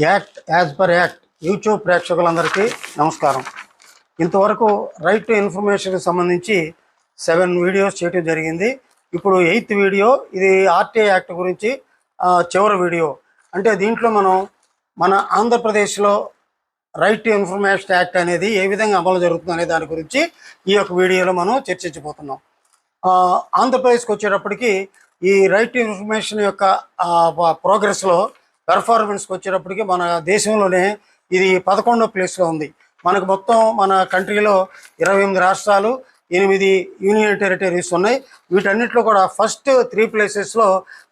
Act as per act YouTube ప్రేక్షకులందరికీ నమస్కారం. ఇంతవరకు రైట్ టు ఇన్ఫర్మేషన్కి సంబంధించి 7 వీడియోస్ చేయడం జరిగింది. ఇప్పుడు 8th వీడియో. ఇది ఆర్టీఐ యాక్ట్ గురించి చివరి వీడియో. అంటే దీంట్లో మన ఆంధ్రప్రదేశ్లో రైట్ టు ఇన్ఫర్మేషన్ యాక్ట్ అనేది ఏ విధంగా అమలు జరుగుతుంది అనే దాని గురించి ఈ యొక్క వీడియోలో మనం చర్చించబోతున్నాం. ఆంధ్రప్రదేశ్కి వచ్చేటప్పటికి ఈ రైట్ టు ఇన్ఫర్మేషన్ యొక్క ప్రోగ్రెస్లో పెర్ఫార్మెన్స్కి వచ్చేటప్పటికి మన దేశంలోనే ఇది 11వ ప్లేస్లో ఉంది. మనకు మొత్తం మన కంట్రీలో 28 రాష్ట్రాలు, 8 యూనియన్ టెరిటరీస్ ఉన్నాయి. వీటన్నిటిలో కూడా ఫస్ట్ 3 ప్లేసెస్లో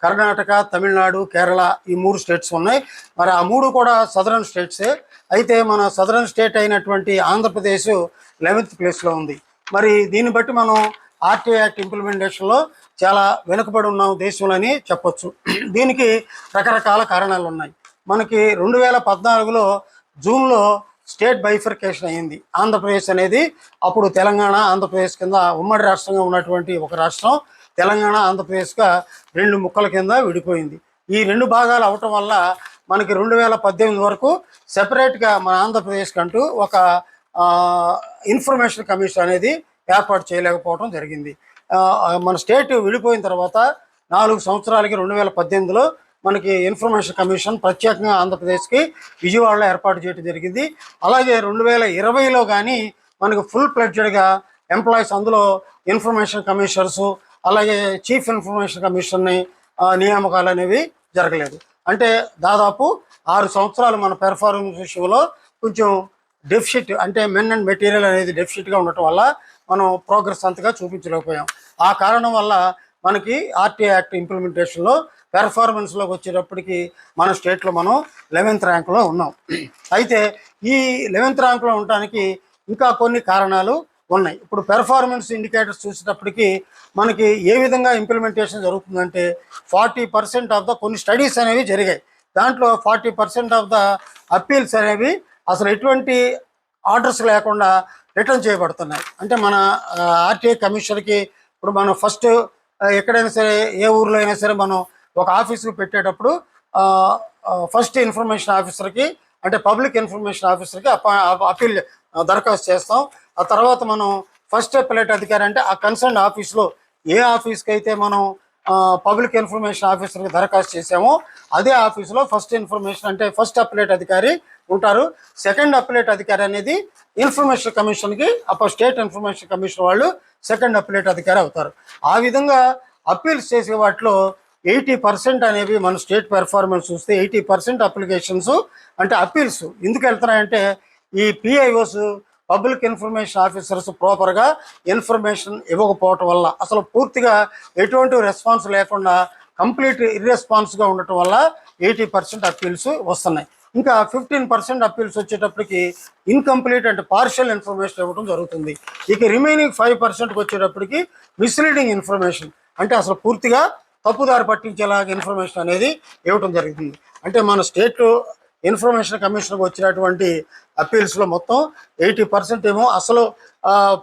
కర్ణాటక, తమిళనాడు, కేరళ ఈ 3 స్టేట్స్ ఉన్నాయి. మరి ఆ 3 కూడా సదరన్ స్టేట్సే. అయితే మన సదరన్ స్టేట్ అయినటువంటి ఆంధ్రప్రదేశ్ 11th ప్లేస్లో ఉంది. మరి దీన్ని బట్టి మనం ఆర్టీఐ యాక్ట్ ఇంప్లిమెంటేషన్లో చాలా వెనుకబడి ఉన్నాం దేశంలోని చెప్పొచ్చు. దీనికి రకరకాల కారణాలు ఉన్నాయి. మనకి 2014లో జూన్లో స్టేట్ బైఫర్కేషన్ అయ్యింది. ఆంధ్రప్రదేశ్ అనేది అప్పుడు తెలంగాణ, ఆంధ్రప్రదేశ్ కింద ఉమ్మడి రాష్ట్రంగా ఉన్నటువంటి ఒక రాష్ట్రం తెలంగాణ, ఆంధ్రప్రదేశ్గా 2 ముక్కల కింద విడిపోయింది. ఈ 2 భాగాలు అవటం వల్ల మనకి 2018 వరకు సెపరేట్గా మన ఆంధ్రప్రదేశ్కి అంటూ ఒక ఇన్ఫర్మేషన్ కమిషన్ అనేది ఏర్పాటు చేయలేకపోవడం జరిగింది. మన స్టేట్ విడిపోయిన తర్వాత 4 సంవత్సరాలకి 2018లో మనకి ఇన్ఫర్మేషన్ కమిషన్ ప్రత్యేకంగా ఆంధ్రప్రదేశ్కి విజయవాడలో ఏర్పాటు చేయడం జరిగింది. అలాగే 2020లో కానీ మనకు ఫుల్ ప్లెడ్జెడ్గా ఎంప్లాయీస్, అందులో ఇన్ఫర్మేషన్ కమిషనర్సు, అలాగే చీఫ్ ఇన్ఫర్మేషన్ కమిషన్ని నియామకాలు అనేవి జరగలేదు. అంటే దాదాపు 6 సంవత్సరాలు మన పెర్ఫార్మెన్స్ విషయంలో కొంచెం డెఫిసిట్, అంటే మెన్ అండ్ మెటీరియల్ అనేది డెఫిసిట్గా ఉండటం వల్ల మనం ప్రోగ్రెస్ అంతగా చూపించలేకపోయాం. ఆ కారణం వల్ల మనకి ఆర్టీఐ యాక్ట్ ఇంప్లిమెంటేషన్లో పెర్ఫార్మెన్స్లోకి వచ్చేటప్పటికి మన స్టేట్లో మనం 11th ర్యాంక్లో ఉన్నాం. అయితే ఈ 11th ర్యాంక్లో ఉండటానికి ఇంకా కొన్ని కారణాలు ఉన్నాయి. ఇప్పుడు పెర్ఫార్మెన్స్ ఇండికేటర్స్ చూసేటప్పటికి మనకి ఏ విధంగా ఇంప్లిమెంటేషన్ జరుగుతుందంటే 40% ఆఫ్ ద కొన్ని స్టడీస్ అనేవి జరిగాయి. దాంట్లో 40% ఆఫ్ ద అప్పీల్స్ అనేవి అసలు ఎటువంటి ఆర్డర్స్ లేకుండా రిటర్న్ చేయబడుతున్నాయి. అంటే మన ఆర్టీఐ కమిషనర్కి ఇప్పుడు మనం ఫస్ట్ ఎక్కడైనా సరే, ఏ ఊర్లో అయినా సరే మనం ఒక ఆఫీసుకు పెట్టేటప్పుడు ఫస్ట్ ఇన్ఫర్మేషన్ ఆఫీసర్కి, అంటే పబ్లిక్ ఇన్ఫర్మేషన్ ఆఫీసర్కి అప్పీల్ దరఖాస్తు చేస్తాం. ఆ తర్వాత మనం ఫస్ట్ అప్పీలేట్ అధికారి, అంటే ఆ కన్సర్న్ ఆఫీస్లో ఏ ఆఫీస్కి అయితే మనం పబ్లిక్ ఇన్ఫర్మేషన్ ఆఫీసర్కి దరఖాస్తు చేసామో అదే ఆఫీసులో ఫస్ట్ ఇన్ఫర్మేషన్, అంటే ఫస్ట్ అప్పీలేట్ అధికారి ఉంటారు. సెకండ్ అప్పీలేట్ అధికారి అనేది ఇన్ఫర్మేషన్ కమిషన్కి, అప్పుడు స్టేట్ ఇన్ఫర్మేషన్ కమిషన్ వాళ్ళు సెకండ్ అప్పీలేట్ అధికారి అవుతారు. ఆ విధంగా అప్పీల్స్ చేసే వాటిలో 80% అనేవి మన స్టేట్ పెర్ఫార్మెన్స్ చూస్తే 80% అప్లికేషన్స్, అంటే అప్పీల్స్ ఎందుకు వెళ్తున్నాయంటే ఈ పిఐఓస్, పబ్లిక్ ఇన్ఫర్మేషన్ ఆఫీసర్స్ ప్రాపర్గా ఇన్ఫర్మేషన్ ఇవ్వకపోవటం వల్ల, అసలు పూర్తిగా ఎటువంటి రెస్పాన్స్ లేకుండా కంప్లీట్ ఇర్రెస్పాన్స్గా ఉండటం వల్ల 80% అప్పీల్స్ వస్తున్నాయి. ఇంకా 15% అప్పీల్స్ వచ్చేటప్పటికి ఇన్కంప్లీట్ అంటే పార్షియల్ ఇన్ఫర్మేషన్ ఇవ్వడం జరుగుతుంది. ఇక రిమైనింగ్ 5%కి వచ్చేటప్పటికి మిస్లీడింగ్ ఇన్ఫర్మేషన్, అంటే అసలు పూర్తిగా తప్పుదారి పట్టించేలాగా ఇన్ఫర్మేషన్ అనేది ఇవ్వడం జరుగుతుంది. అంటే మన స్టేట్ ఇన్ఫర్మేషన్ కమిషన్కి వచ్చినటువంటి అప్పీల్స్లో మొత్తం 80% ఏమో అసలు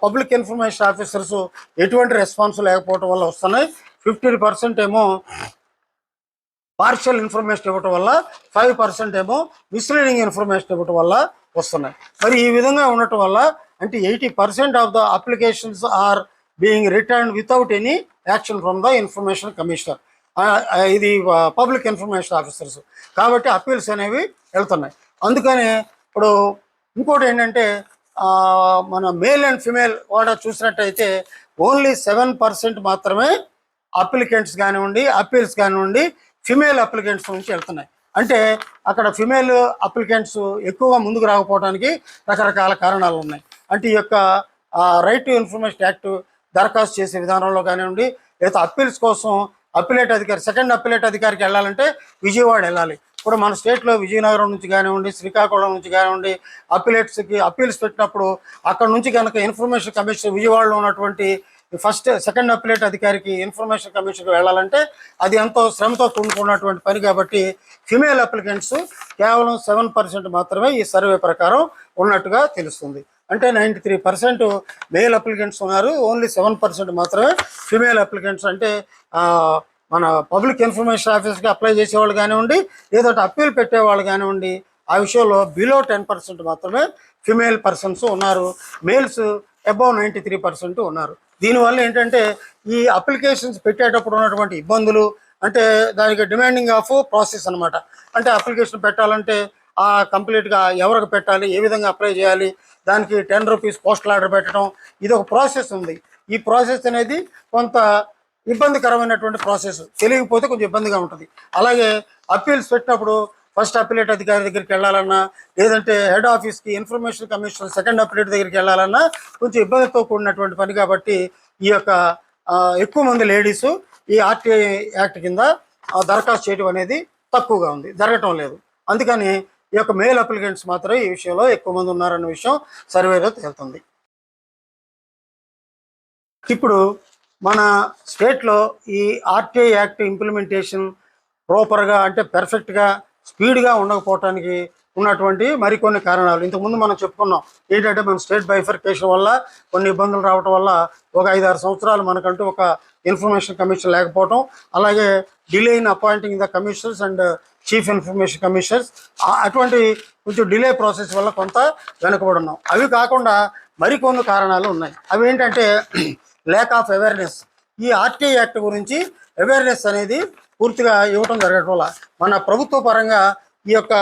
పబ్లిక్ ఇన్ఫర్మేషన్ ఆఫీసర్స్ ఎటువంటి రెస్పాన్స్ లేకపోవడం వల్ల వస్తున్నాయి. 15% ఏమో పార్షియల్ ఇన్ఫర్మేషన్ ఇవ్వటం వల్ల, 5% ఏమో మిస్లీడింగ్ ఇన్ఫర్మేషన్ ఇవ్వటం వల్ల వస్తున్నాయి. మరి ఈ విధంగా ఉండటం వల్ల అంటే 80% of the applications are being return without any action from the information commissioner, ఇది పబ్లిక్ ఇన్ఫర్మేషన్ ఆఫీసర్స్. కాబట్టి అప్పీల్స్ అనేవి వెళ్తున్నాయి. అందుకని ఇప్పుడు ఇంకోటి ఏంటంటే మన మేల్ అండ్ ఫిమేల్ కూడా చూసినట్టయితే ఓన్లీ 7% మాత్రమే అప్లికెంట్స్ కానివ్వండి, అప్పీల్స్ కానివ్వండి ఫిమేల్ అప్లికెంట్స్ నుంచి వెళ్తున్నాయి. అంటే అక్కడ ఫిమేల్ అప్లికెంట్స్ ఎక్కువగా ముందుకు రాకపోవడానికి రకరకాల కారణాలు ఉన్నాయి. అంటే ఈ యొక్క రైట్ టు ఇన్ఫర్మేషన్ యాక్ట్ దరఖాస్తు చేసే విధానంలో కానివ్వండి, లేదా అప్పీల్స్ కోసం అప్పీలేట్ అధికారి, సెకండ్ అప్పీలేట్ అధికారికి వెళ్ళాలంటే విజయవాడ వెళ్ళాలి. ఇప్పుడు మన స్టేట్లో విజయనగరం నుంచి కానివ్వండి, శ్రీకాకుళం నుంచి కానివ్వండి అప్పీలేట్స్కి అప్పీల్స్ పెట్టినప్పుడు అక్కడ నుంచి కనుక ఇన్ఫర్మేషన్ కమిషన్ విజయవాడలో ఉన్నటువంటి ఫస్ట్ సెకండ్ అప్పీలేట్ అధికారికి ఇన్ఫర్మేషన్ కమిషన్కి వెళ్ళాలంటే అది ఎంతో శ్రమతో కూడుకున్నటువంటి పని. కాబట్టి ఫిమేల్ అప్లికెంట్స్ కేవలం 7% మాత్రమే ఈ సర్వే ప్రకారం ఉన్నట్టుగా తెలుస్తుంది. అంటే 93% మేల్ అప్లికెంట్స్ ఉన్నారు, ఓన్లీ 7% మాత్రమే ఫిమేల్ అప్లికెంట్స్. అంటే మన పబ్లిక్ ఇన్ఫర్మేషన్ ఆఫీస్కి అప్లై చేసేవాళ్ళు కానివ్వండి, లేదంటే అప్పీల్ పెట్టేవాళ్ళు కానివ్వండి, ఆ విషయంలో బిలో 10% మాత్రమే ఫిమేల్ పర్సన్స్ ఉన్నారు. మేల్స్ అబౌవ్ 93% ఉన్నారు. దీనివల్ల ఏంటంటే ఈ అప్లికేషన్స్ పెట్టేటప్పుడు ఉన్నటువంటి ఇబ్బందులు, అంటే దానికి డిమాండింగ్ ఆఫ్ ప్రాసెస్ అనమాట. అంటే అప్లికేషన్ పెట్టాలంటే కంప్లీట్గా ఎవరికి పెట్టాలి, ఏ విధంగా అప్లై చేయాలి, దానికి 10 రూపీస్ పోస్టల్ ఆర్డర్ పెట్టడం, ఇది ఒక ప్రాసెస్ ఉంది. ఈ ప్రాసెస్ అనేది కొంత ఇబ్బందికరమైనటువంటి ప్రాసెస్, తెలియకపోతే కొంచెం ఇబ్బందిగా ఉంటుంది. అలాగే అప్పీల్స్ పెట్టినప్పుడు ఫస్ట్ అప్పీలేట్ అధికారి దగ్గరికి వెళ్ళాలన్నా, లేదంటే హెడ్ ఆఫీస్కి ఇన్ఫర్మేషన్ కమిషనర్ సెకండ్ అప్పీలేట్ దగ్గరికి వెళ్ళాలన్నా కొంచెం ఇబ్బందితో కూడినటువంటి పని. కాబట్టి ఈ యొక్క ఎక్కువ మంది లేడీసు ఈ ఆర్టీఐ యాక్ట్ కింద దరఖాస్తు చేయడం అనేది తక్కువగా ఉంది, జరగటం లేదు. అందుకని ఈ యొక్క మేల్ అప్లికెంట్స్ మాత్రమే ఈ విషయంలో ఎక్కువ మంది ఉన్నారన్న విషయం సర్వేలో తేలుతుంది. ఇప్పుడు మన స్టేట్లో ఈ ఆర్టీఐ యాక్ట్ ఇంప్లిమెంటేషన్ ప్రాపర్గా, అంటే పెర్ఫెక్ట్గా, స్పీడ్గా ఉండకపోవటానికి ఉన్నటువంటి మరికొన్ని కారణాలు ఇంతకుముందు మనం చెప్పుకున్నాం. ఏంటంటే మన స్టేట్ బైఫర్కేషన్ వల్ల కొన్ని ఇబ్బందులు రావటం వల్ల ఒక 5-6 సంవత్సరాలు మనకంటూ ఒక ఇన్ఫర్మేషన్ కమిషన్ లేకపోవటం, అలాగే delay in appointing the commissioners and chief information commissioners, అటువంటి కొంచెం డిలే ప్రాసెస్ వల్ల కొంత వెనుకబడి ఉన్నాం. అవి కాకుండా మరికొన్ని కారణాలు ఉన్నాయి. అవి ఏంటంటే ల్యాక్ ఆఫ్ అవేర్నెస్. ఈ ఆర్టీఐ యాక్ట్ గురించి అవేర్నెస్ అనేది పూర్తిగా ఇవ్వటం జరగటం వల్ల మన ప్రభుత్వ పరంగా ఈ యొక్క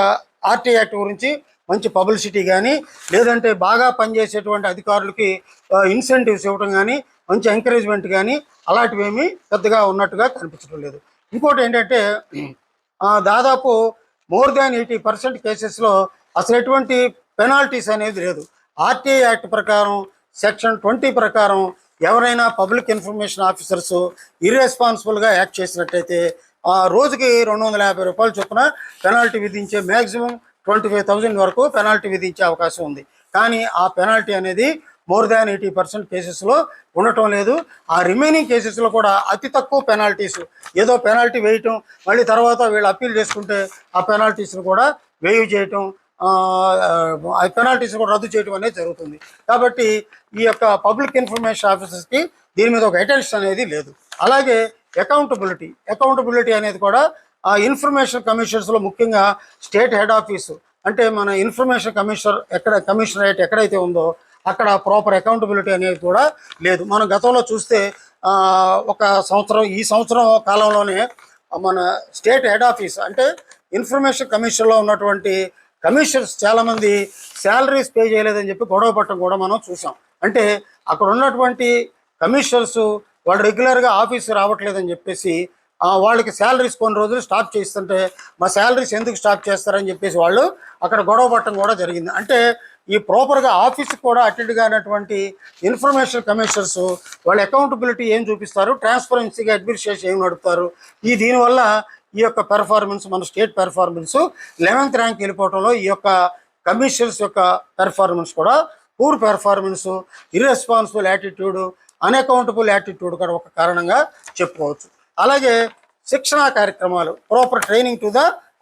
ఆర్టీఐ యాక్ట్ గురించి మంచి పబ్లిసిటీ కానీ, లేదంటే బాగా పనిచేసేటువంటి అధికారులకి ఇన్సెంటివ్స్ ఇవ్వటం కానీ, మంచి ఎంకరేజ్మెంట్ కానీ అలాంటివి ఏమీ పెద్దగా ఉన్నట్టుగా కనిపించడం లేదు. ఇంకోటి ఏంటంటే దాదాపు మోర్ దాన్ 80% కేసెస్లో అసలు ఎటువంటి పెనాల్టీస్ అనేది లేదు. ఆర్టీఐ యాక్ట్ ప్రకారం సెక్షన్ 20 ప్రకారం ఎవరైనా పబ్లిక్ ఇన్ఫర్మేషన్ ఆఫీసర్స్ ఇర్రెస్పాన్సిబుల్గా యాక్ట్ చేసినట్టయితే రోజుకి 250 రూపాయలు చొప్పున పెనాల్టీ విధించే, మ్యాక్సిమం 25,000 వరకు పెనాల్టీ విధించే అవకాశం ఉంది. కానీ ఆ పెనాల్టీ అనేది మోర్ దాన్ 80% కేసెస్లో ఉండటం లేదు. ఆ రిమైనింగ్ కేసెస్లో కూడా అతి తక్కువ పెనాల్టీస్, ఏదో పెనాల్టీ వేయటం, మళ్ళీ తర్వాత వీళ్ళు అప్పీల్ చేసుకుంటే ఆ పెనాల్టీస్ని కూడా వేవ్ చేయటం, ఆ పెనాల్టీస్ కూడా రద్దు చేయడం అనేది జరుగుతుంది. కాబట్టి ఈ యొక్క పబ్లిక్ ఇన్ఫర్మేషన్ ఆఫీసర్స్కి దీని మీద ఒక అటెన్షన్ అనేది లేదు. అలాగే అకౌంటబిలిటీ అనేది కూడా ఇన్ఫర్మేషన్ కమిషనర్స్లో ముఖ్యంగా స్టేట్ హెడ్ ఆఫీసు, అంటే మన ఇన్ఫర్మేషన్ కమిషనరేట్ ఎక్కడైతే ఉందో అక్కడ ప్రాపర్ అకౌంటబిలిటీ అనేది కూడా లేదు. మనం గతంలో చూస్తే ఒక ఈ సంవత్సరం కాలంలోనే మన స్టేట్ హెడ్ ఆఫీస్, అంటే ఇన్ఫర్మేషన్ కమిషన్లో ఉన్నటువంటి కమిషనర్స్ చాలామంది శాలరీస్ పే చేయలేదని చెప్పి గొడవ పట్టడం కూడా మనం చూసాం. అంటే అక్కడ ఉన్నటువంటి కమిషనర్స్ వాళ్ళు రెగ్యులర్గా ఆఫీస్ రావట్లేదని చెప్పేసి వాళ్ళకి శాలరీస్ కొన్ని రోజులు స్టాప్ చేస్తుంటే, మా శాలరీస్ ఎందుకు స్టాప్ చేస్తారని చెప్పేసి వాళ్ళు అక్కడ గొడవ పట్టడం కూడా జరిగింది. అంటే ఈ ప్రాపర్గా ఆఫీస్కి కూడా అటెండ్ కానటువంటి ఇన్ఫర్మేషన్ కమిషనర్స్ వాళ్ళ అకౌంటబిలిటీ ఏం చూపిస్తారు, ట్రాన్స్పరెన్సీగా అడ్మినిస్ట్రేషన్ ఏం నడుపుతారు, దీనివల్ల ఈ యొక్క పెర్ఫార్మెన్స్, మన స్టేట్ పెర్ఫార్మెన్స్ 11th ర్యాంక్ వెళ్ళిపోవడంలో ఈ యొక్క కమిషనర్స్ యొక్క పెర్ఫార్మెన్స్ కూడా poor performance, irresponsible attitude, unaccountable attitude కూడా ఒక కారణంగా చెప్పుకోవచ్చు. అలాగే శిక్షణా కార్యక్రమాలు, proper training to the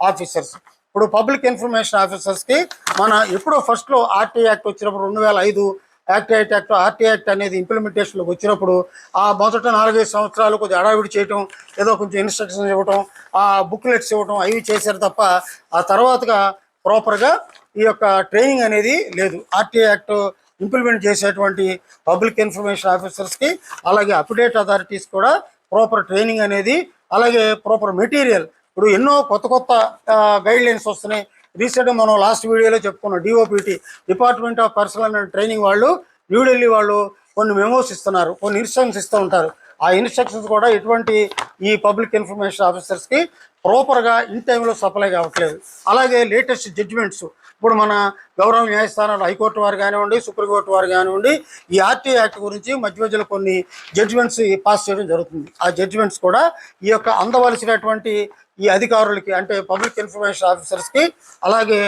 officers. ఇప్పుడు పబ్లిక్ ఇన్ఫర్మేషన్ ఆఫీసర్స్కి మన ఎప్పుడో ఫస్ట్లో ఆర్టీఐ యాక్ట్ వచ్చినప్పుడు 2005 ఆర్టీఐ యాక్ట్ అనేది ఇంప్లిమెంటేషన్లోకి వచ్చినప్పుడు మొదట 4-5 సంవత్సరాలు కొద్దిగా అడావిడి చేయటం, ఏదో కొంచెం ఇన్స్ట్రక్షన్స్ ఇవ్వటం, బుక్లెట్స్ ఇవ్వటం, అవి చేశారు తప్ప ఆ తర్వాతగా ప్రాపర్గా ఈ యొక్క ట్రైనింగ్ అనేది లేదు. ఆర్టీఐ యాక్ట్ ఇంప్లిమెంట్ చేసేటువంటి పబ్లిక్ ఇన్ఫర్మేషన్ ఆఫీసర్స్కి, అలాగే అప్డేట్ అథారిటీస్ కూడా ప్రాపర్ ట్రైనింగ్ అనేది, అలాగే ప్రాపర్ మెటీరియల్. ఇప్పుడు ఎన్నో కొత్త గైడ్లైన్స్ వస్తున్నాయి. రీసెంట్గా మనం లాస్ట్ వీడియోలో చెప్పుకున్నాం, DoPT, department of personal and training వాళ్ళు న్యూఢిల్లీ వాళ్ళు కొన్ని మెమోస్ ఇస్తున్నారు, కొన్ని ఇన్స్ట్రక్షన్స్ ఇస్తూ ఉంటారు. ఆ ఇన్స్ట్రక్షన్స్ కూడా ఎటువంటి ఈ పబ్లిక్ ఇన్ఫర్మేషన్ ఆఫీసర్స్కి ప్రాపర్గా ఇన్ టైంలో సప్లై కావట్లేదు. అలాగే లేటెస్ట్ జడ్జిమెంట్స్, ఇప్పుడు మన గౌరవ న్యాయస్థానాలు, హైకోర్టు వారు కానివ్వండి, సుప్రీంకోర్టు వారు కానివ్వండి, ఈ ఆర్టీఐ యాక్ట్ గురించి మధ్యలో కొన్ని జడ్జిమెంట్స్ పాస్ చేయడం జరుగుతుంది. ఆ జడ్జిమెంట్స్ కూడా ఈ యొక్క అందవలసినటువంటి ఈ అధికారులకి, అంటే పబ్లిక్ ఇన్ఫర్మేషన్ ఆఫీసర్స్కి, అలాగే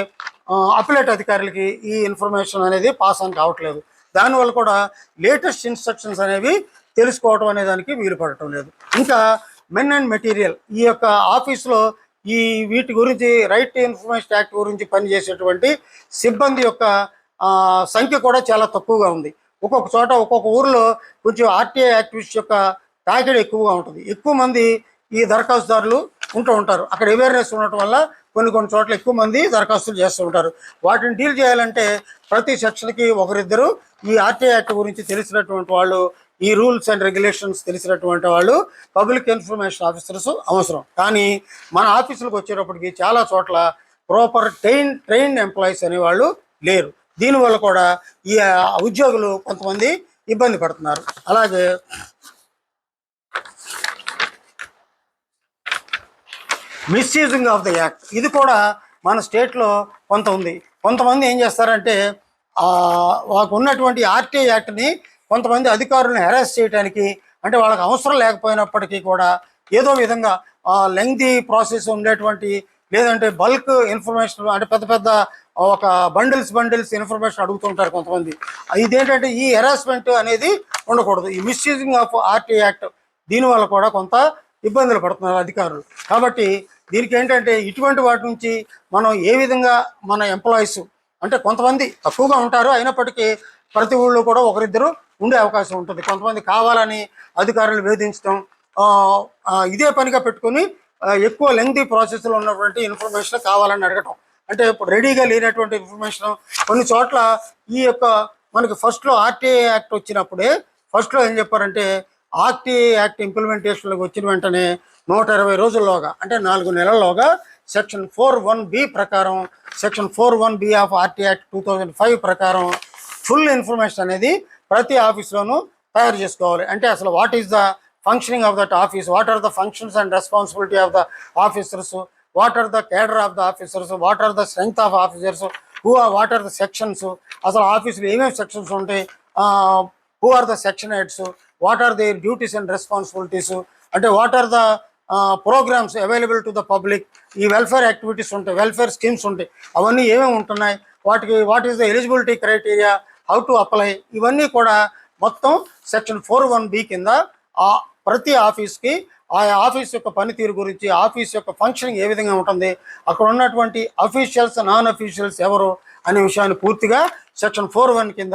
అప్లెట్ అధికారులకి ఈ ఇన్ఫర్మేషన్ అనేది పాస్ అని కావట్లేదు. దానివల్ల కూడా లేటెస్ట్ ఇన్స్ట్రక్షన్స్ అనేవి తెలుసుకోవడం అనే దానికి వీలు పడటం లేదు. ఇంకా మెన్ అండ్ మెటీరియల్, ఈ యొక్క ఆఫీస్లో వీటి గురించి, రైట్ టు ఇన్ఫర్మేషన్ యాక్ట్ గురించి పనిచేసేటువంటి సిబ్బంది యొక్క సంఖ్య కూడా చాలా తక్కువగా ఉంది. ఒక్కొక్క చోట ఒక్కొక్క ఊరిలో కొంచెం ఆర్టీఐ యాక్టివిస్ట్ యొక్క తాకిడి ఎక్కువగా ఉంటుంది. ఎక్కువ మంది ఈ దరఖాస్తుదారులు ఉంటూ ఉంటారు. అక్కడ అవేర్నెస్ ఉండటం వల్ల కొన్ని చోట్ల ఎక్కువ మంది దరఖాస్తులు చేస్తూ ఉంటారు. వాటిని డీల్ చేయాలంటే ప్రతి సెక్షన్కి ఒకరిద్దరు ఈ ఆర్టీఐ యాక్ట్ గురించి తెలిసినటువంటి వాళ్ళు, ఈ రూల్స్ అండ్ రెగ్యులేషన్స్ తెలిసినటువంటి వాళ్ళు పబ్లిక్ ఇన్ఫర్మేషన్ ఆఫీసర్స్ అవసరం. కానీ మన ఆఫీసులకు వచ్చేటప్పటికి చాలా చోట్ల ప్రాపర్ ట్రైన్డ్ ఎంప్లాయీస్ అనేవాళ్ళు లేరు. దీనివల్ల కూడా ఈ ఉద్యోగులు కొంతమంది ఇబ్బంది పడుతున్నారు. అలాగే మిస్యూజింగ్ ఆఫ్ ద యాక్ట్, ఇది కూడా మన స్టేట్లో కొంత ఉంది. కొంతమంది ఏం చేస్తారంటే వాళ్ళకు ఉన్నటువంటి ఆర్టీఐ యాక్ట్ని కొంతమంది అధికారులను హెరాస్ చేయడానికి, అంటే వాళ్ళకి అవసరం లేకపోయినప్పటికీ కూడా ఏదో విధంగా లెంగ్తీ ప్రాసెస్ ఉండేటువంటి, లేదంటే బల్క్ ఇన్ఫర్మేషన్, అంటే పెద్ద పెద్ద ఒక బండిల్స్ ఇన్ఫర్మేషన్ అడుగుతుంటారు కొంతమంది. ఇదేంటంటే ఈ హెరాస్మెంట్ అనేది ఉండకూడదు. ఈ మిస్యూజింగ్ ఆఫ్ ఆర్టీఐ యాక్ట్ దీనివల్ల కూడా కొంత ఇబ్బందులు పడుతున్నారు అధికారులు. కాబట్టి దీనికి ఏంటంటే ఇటువంటి వాటి నుంచి మనం ఏ విధంగా మన ఎంప్లాయీస్, అంటే కొంతమంది తక్కువగా ఉంటారు, అయినప్పటికీ ప్రతి ఊళ్ళో కూడా ఒకరిద్దరు ఉండే అవకాశం ఉంటుంది. కొంతమంది కావాలని అధికారులు వేధించడం, ఇదే పనిగా పెట్టుకొని ఎక్కువ లెంగ్తీ ప్రాసెస్లో ఉన్నటువంటి ఇన్ఫర్మేషన్ కావాలని అడగటం. అంటే ఇప్పుడు రెడీగా లేనటువంటి ఇన్ఫర్మేషన్ కొన్ని చోట్ల ఈ యొక్క మనకి ఫస్ట్లో ఆర్టీఐ యాక్ట్ వచ్చినప్పుడే ఫస్ట్లో ఏం చెప్పారంటే, ఆర్టీఐ యాక్ట్ ఇంప్లిమెంటేషన్లోకి వచ్చిన వెంటనే 120 రోజుల్లోగా, అంటే 4 నెలల్లోగా సెక్షన్ 4(1)B ప్రకారం, section 4(1)B of RTI act 2005 ప్రకారం ఫుల్ ఇన్ఫర్మేషన్ అనేది ప్రతి ఆఫీస్లోనూ తయారు చేసుకోవాలి. అంటే అసలు what is the functioning of that office, what are the functions and responsibility of the officers, what are the cadre of the officers, what are the strength of officers, what are the sections, అసలు ఆఫీసులో ఏమేమి sections ఉంటాయి, who are the section heads, what are their duties and responsibilities, అంటే what are the programmes available to the public, ఈ welfare activities ఉంటాయి, welfare schemes ఉంటాయి, అవన్నీ ఏమేమి ఉంటున్నాయి, what is the eligibility criteria, how to apply, ఇవన్నీ కూడా మొత్తం సెక్షన్ 4(1)B కింద ప్రతి ఆఫీస్కి ఆ ఆఫీస్ యొక్క పనితీరు గురించి, ఆఫీస్ యొక్క ఫంక్షనింగ్ ఏ విధంగా ఉంటుంది, అక్కడ ఉన్నటువంటి అఫీషియల్స్ నాన్ అఫీషియల్స్ ఎవరు అనే విషయాన్ని పూర్తిగా సెక్షన్ 4(1) కింద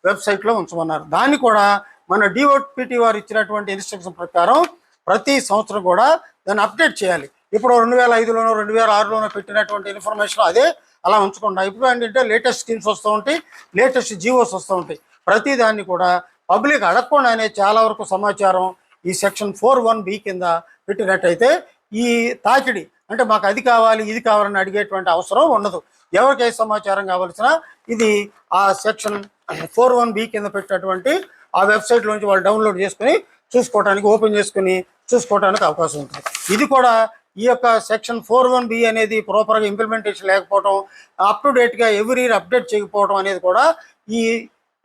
వెబ్సైట్లో ఉంచమన్నారు. దాన్ని కూడా మన డిఓపిటి వారు ఇచ్చినటువంటి ఇన్స్ట్రక్షన్ ప్రకారం ప్రతి సంవత్సరం కూడా దాన్ని అప్డేట్ చేయాలి. ఇప్పుడు 2005లోనో 2006లోనో పెట్టినటువంటి ఇన్ఫర్మేషన్ అదే అలా ఉంచకుండా, ఇప్పుడు ఏంటంటే లేటెస్ట్ స్కీమ్స్ వస్తూ ఉంటాయి, లేటెస్ట్ జీవోస్ వస్తూ ఉంటాయి. ప్రతి దాన్ని కూడా పబ్లిక్ అడగకుండానే చాలా వరకు సమాచారం ఈ సెక్షన్ 4(1)B కింద పెట్టినట్టయితే ఈ తాకిడి, అంటే మాకు అది కావాలి ఇది కావాలని అడిగేటువంటి అవసరం ఉండదు. ఎవరికి ఏ సమాచారం కావాల్సిన ఇది ఆ సెక్షన్ 4(1)B కింద పెట్టినటువంటి ఆ వెబ్సైట్లోంచి వాళ్ళు డౌన్లోడ్ చేసుకుని చూసుకోవడానికి, ఓపెన్ చేసుకుని చూసుకోవడానికి అవకాశం ఉంటుంది. ఇది కూడా ఈ యొక్క సెక్షన్ 4(1)B అనేది ప్రాపర్గా ఇంప్లిమెంటేషన్ లేకపోవడం, అప్ టు డేట్గా ఎవ్రీ ఇయర్ అప్డేట్ చేయకపోవడం అనేది కూడా ఈ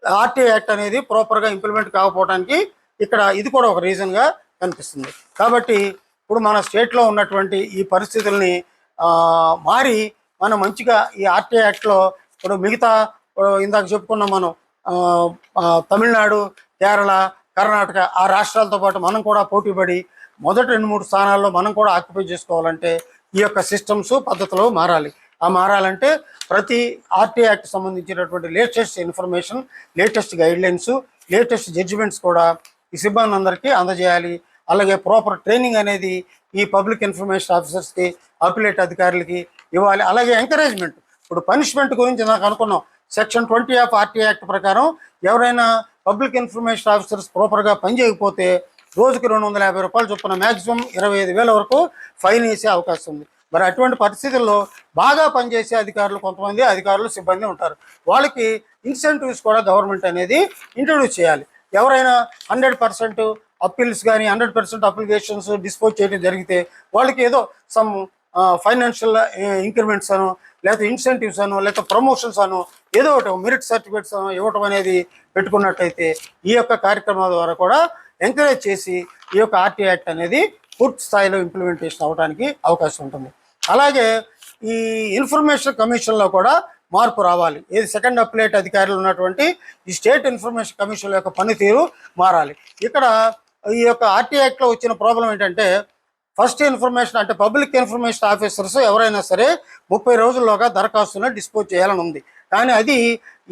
ఆర్టీఐ యాక్ట్ అనేది ప్రాపర్గా ఇంప్లిమెంట్ కాకపోవడానికి ఇక్కడ ఇది కూడా ఒక రీజన్గా కనిపిస్తుంది. కాబట్టి ఇప్పుడు మన స్టేట్లో ఉన్నటువంటి ఈ పరిస్థితుల్ని మారి మనం మంచిగా ఈ ఆర్టీఐ యాక్ట్లో ఇప్పుడు మిగతా ఇందాక చెప్పుకున్నాం మనం తమిళనాడు, కేరళ, కర్ణాటక ఆ రాష్ట్రాలతో పాటు మనం కూడా పోటీపడి మొదటి 2-3 స్థానాల్లో మనం కూడా ఆక్యుపై చేసుకోవాలంటే ఈ యొక్క సిస్టమ్స్ పద్ధతులు మారాలి. మారాలంటే ప్రతి ఆర్టీఐ యాక్ట్ సంబంధించినటువంటి latest information, latest guidelines, latest judgements కూడా ఈ సిబ్బంది అందరికీ అందజేయాలి. అలాగే ప్రాపర్ ట్రైనింగ్ అనేది ఈ పబ్లిక్ ఇన్ఫర్మేషన్ ఆఫీసర్స్కి, అపిలేట్ అధికారులకి ఇవ్వాలి. అలాగే ఎంకరేజ్మెంట్, ఇప్పుడు పనిష్మెంట్ గురించి నాకు అనుకున్నాం, సెక్షన్ 20 ఆఫ్ ఆర్టీఐ యాక్ట్ ప్రకారం ఎవరైనా పబ్లిక్ ఇన్ఫర్మేషన్ ఆఫీసర్స్ ప్రాపర్గా పనిచేయకపోతే రోజుకి 250 రూపాయలు చొప్పున మ్యాక్సిమం 25,000 వరకు ఫైన్ వేసే అవకాశం ఉంది. మరి అటువంటి పరిస్థితుల్లో బాగా పనిచేసే అధికారులు, కొంతమంది అధికారులు సిబ్బంది ఉంటారు, వాళ్ళకి ఇన్సెంటివ్స్ కూడా గవర్నమెంట్ అనేది ఇంట్రడ్యూస్ చేయాలి. ఎవరైనా 100% అప్పీల్స్ కానీ 100% అప్లికేషన్స్ డిస్పోజ్ చేయడం జరిగితే వాళ్ళకి ఏదో సమ్ ఫైనాన్షియల్ ఇంక్రిమెంట్స్ అను, లేకపోతే ఇన్సెంటివ్స్ అను, లేకపోతే ప్రమోషన్స్ అను, ఏదో ఒకటి మెరిట్ సర్టిఫికేట్స్ అను ఇవ్వటం అనేది పెట్టుకున్నట్టయితే ఈ యొక్క కార్యక్రమాల ద్వారా కూడా ఎంకరేజ్ చేసి ఈ యొక్క ఆర్టీఐ యాక్ట్ అనేది పూర్తి స్థాయిలో ఇంప్లిమెంటేషన్ అవ్వడానికి అవకాశం ఉంటుంది. అలాగే ఈ ఇన్ఫర్మేషన్ కమిషన్లో కూడా మార్పు రావాలి. ఏది సెకండ్ అప్లేట్ అధికారులు ఉన్నటువంటి ఈ స్టేట్ ఇన్ఫర్మేషన్ కమిషన్ యొక్క పనితీరు మారాలి. ఇక్కడ ఈ యొక్క ఆర్టీఐ యాక్ట్లో వచ్చిన ప్రాబ్లం ఏంటంటే, ఫస్ట్ ఇన్ఫర్మేషన్ అంటే పబ్లిక్ ఇన్ఫర్మేషన్ ఆఫీసర్స్ ఎవరైనా సరే 30 రోజుల్లోగా దరఖాస్తును డిస్పోజ్ చేయాలని ఉంది. కానీ అది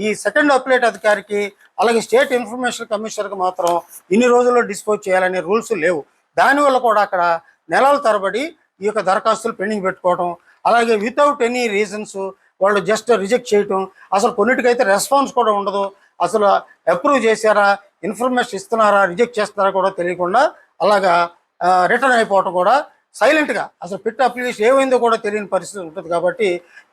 ఈ సెకండ్ అప్లేట్ అధికారికి, అలాగే స్టేట్ ఇన్ఫర్మేషన్ కమిషనర్కి మాత్రం ఇన్ని రోజుల్లో డిస్పోజ్ చేయాలనే రూల్స్ లేవు. దానివల్ల కూడా అక్కడ నెలల తరబడి ఈ యొక్క దరఖాస్తులు పెండింగ్ పెట్టుకోవడం, అలాగే వితౌట్ ఎనీ రీజన్స్ వాళ్ళు జస్ట్ రిజెక్ట్ చేయటం, అసలు కొన్నిటికైతే రెస్పాన్స్ కూడా ఉండదు, అసలు అప్రూవ్ చేశారా, ఇన్ఫర్మేషన్ ఇస్తున్నారా, రిజెక్ట్ చేస్తున్నారా కూడా తెలియకుండా అలాగా రిటర్న్ అయిపోవటం కూడా సైలెంట్గా, అసలు పెట్టి అప్లికేషన్ ఏమైందో కూడా తెలియని పరిస్థితి ఉంటుంది. కాబట్టి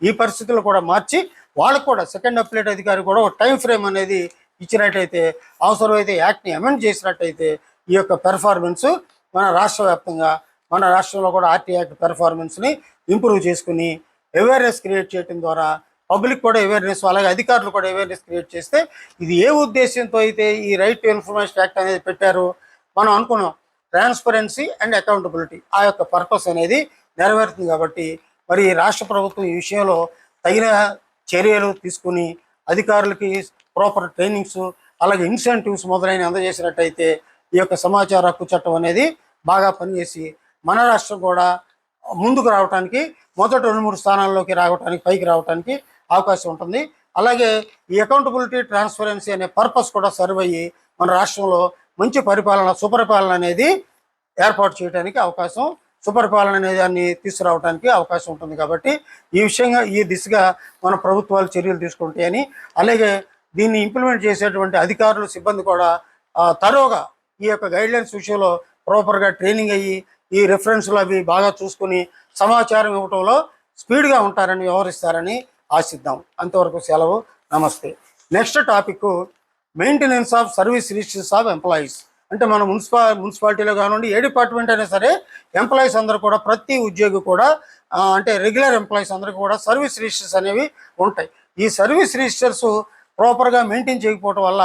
ఈ పరిస్థితులు కూడా మార్చి వాళ్ళకు కూడా సెకండ్ అప్లేట్ అధికారి కూడా ఒక టైం ఫ్రేమ్ అనేది ఇచ్చినట్టయితే, అవసరమైతే యాక్ట్ని అమెండ్ చేసినట్టయితే ఈ యొక్క పెర్ఫార్మెన్స్ మన రాష్ట్ర వ్యాప్తంగా, మన రాష్ట్రంలో కూడా ఆర్టీ యాక్ట్ పెర్ఫార్మెన్స్ని ఇంప్రూవ్ చేసుకుని అవేర్నెస్ క్రియేట్ చేయడం ద్వారా పబ్లిక్ కూడా అవేర్నెస్, అలాగే అధికారులు కూడా అవేర్నెస్ క్రియేట్ చేస్తే, ఇది ఏ ఉద్దేశంతో అయితే ఈ రైట్ టు ఇన్ఫర్మేషన్ యాక్ట్ అనేది పెట్టారో మనం అనుకున్నాం, ట్రాన్స్పరెన్సీ అండ్ అకౌంటబిలిటీ, ఆ యొక్క పర్పస్ అనేది నెరవేరుతుంది. కాబట్టి మరి రాష్ట్ర ప్రభుత్వం ఈ విషయంలో తగిన చర్యలు తీసుకుని అధికారులకి ప్రాపర్ ట్రైనింగ్స్, అలాగే ఇన్సెంటివ్స్ మొదలైన అందజేసినట్టయితే ఈ యొక్క సమాచార హక్కు చట్టం అనేది బాగా పనిచేసి మన రాష్ట్రం కూడా ముందుకు రావడానికి, మొదటి 2-3 స్థానాల్లోకి రావడానికి, పైకి రావడానికి అవకాశం ఉంటుంది. అలాగే ఈ అకౌంటబిలిటీ, ట్రాన్స్పరెన్సీ అనే పర్పస్ కూడా సర్వ్ అయ్యి మన రాష్ట్రంలో మంచి పరిపాలన, సుపరిపాలన అనేది ఏర్పాటు చేయడానికి అవకాశం, సుపరిపాలన అనే దాన్ని తీసుకురావడానికి అవకాశం ఉంటుంది. కాబట్టి ఈ దిశగా మన ప్రభుత్వాలు చర్యలు తీసుకుంటాయని, అలాగే దీన్ని ఇంప్లిమెంట్ చేసేటువంటి అధికారులు, సిబ్బంది కూడా తరోగా ఈ యొక్క గైడ్లైన్స్ విషయంలో ప్రాపర్గా ట్రైనింగ్ అయ్యి ఈ రెఫరెన్స్లు అవి బాగా చూసుకుని సమాచారం ఇవ్వడంలో స్పీడ్గా ఉంటారని, వ్యవహరిస్తారని ఆశిద్దాం. అంతవరకు సెలవు. నమస్తే. Next topic maintenance of service registers of employees. అంటే మన మున్సిపాలిటీలో కానివ్వండి, ఏ డిపార్ట్మెంట్ అయినా సరే ఎంప్లాయీస్ అందరూ కూడా, ప్రతి ఉద్యోగి కూడా అంటే రెగ్యులర్ ఎంప్లాయీస్ అందరికీ కూడా సర్వీస్ రిజిస్టర్స్ అనేవి ఉంటాయి. ఈ సర్వీస్ రిజిస్టర్స్ ప్రాపర్గా మెయింటైన్ చేయకపోవడం వల్ల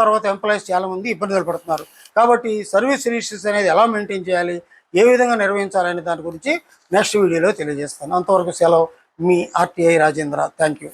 తర్వాత ఎంప్లాయీస్ చాలామంది ఇబ్బందులు పడుతున్నారు. కాబట్టి సర్వీస్ రిజిస్టర్స్ అనేది ఎలా మెయింటైన్ చేయాలి, ఏ విధంగా నిర్వహించాలనే దాని గురించి నెక్స్ట్ వీడియోలో తెలియజేస్తాను. అంతవరకు సెలవు. మీ ఆర్టీఐ రాజేంద్ర. Thank you.